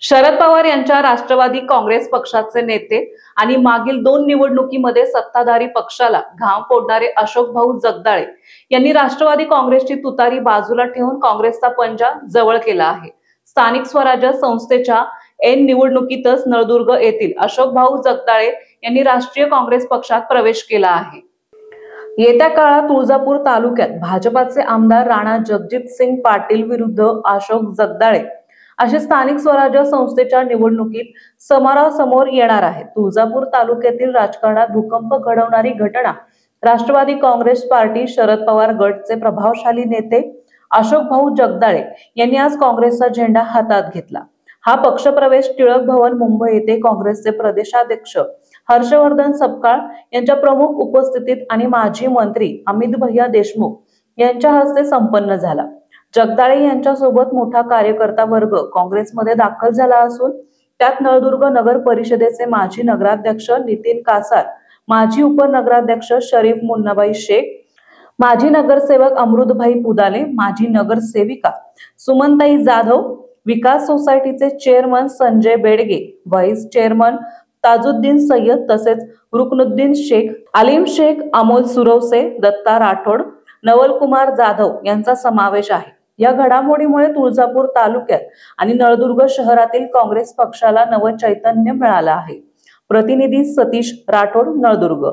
शरद पवार यांच्या राष्ट्रवादी काँग्रेस पक्षाचे नेते आणि मागील 2 निवडणुकीमध्ये सत्ताधारी पक्षाला घाम फोडणारे अशोक भाऊ जगदाळे यांनी राष्ट्रवादी काँग्रेसची तुतारी बाजूला ठेवून काँग्रेसचा पंजा जवळ केला आहे। स्थानिक स्वराज्य संस्थेच्या निवडणुकीतच नळदुर्ग येथील अशोक भाऊ जगदाळे यांनी राष्ट्रीय काँग्रेस पक्षात प्रवेश केला आहे। येत्या काळात तुळजापूर तालुक्यात भाजपाचे आमदार राणा जगजितसिंग पाटील विरुद्ध अशोक जगदाळे अशी स्थानिक स्वराज्य संस्थेच्या निवडणुकीत समोरासमोर येणार आहे। तुळजापूर तालुक्यातील राजकारणात भूकंप घडवणारी घटना राष्ट्रवादी काँग्रेस पार्टी शरद पवार गटचे प्रभावशाली नेते अशोक भाऊ जगदाळे यांनी आज काँग्रेसचा झेंडा हातात घेतला। हा पक्षप्रवेश टिळक भवन मुंबई येथे काँग्रेसचे प्रदेशाध्यक्ष हर्षवर्धन सपकाळ यांच्या प्रमुख उपस्थितीत आणि माजी मंत्री अमित भैया देशमुख यांच्या हस्ते संपन्न झाला। जगदाळे यांच्यासोबत मोठा कार्यकर्ता वर्ग काँग्रेसमध्ये दाखल झाला असून त्यात नळदुर्ग नगर परिषदेचे माजी नगराध्यक्ष नितीन कासार, माजी उपनगराध्यक्ष शरीफ मुन्नाबाई शेख, माजी नगरसेवक अमृतभाई पुदाले, माजी नगरसेविका सुमनताई जाधव, विकास सोसायटीचे chairman Sanjay Bedge, vice chairman Tajuddin Sayyad तसेच रुकनुद्दीन शेख, आलिम शेख, अमोल सुरवसे, दत्ता राठोड, नवलकुमार जाधव यांचा समावेश आहे। या घडामोडीमुळे तुळजापूर तालुक्यात आणि नळदुर्ग शहरातील काँग्रेस पक्षाला नवचैतन्य मिळालं आहे। प्रतिनिधी सतीश राठोड, नळदुर्ग।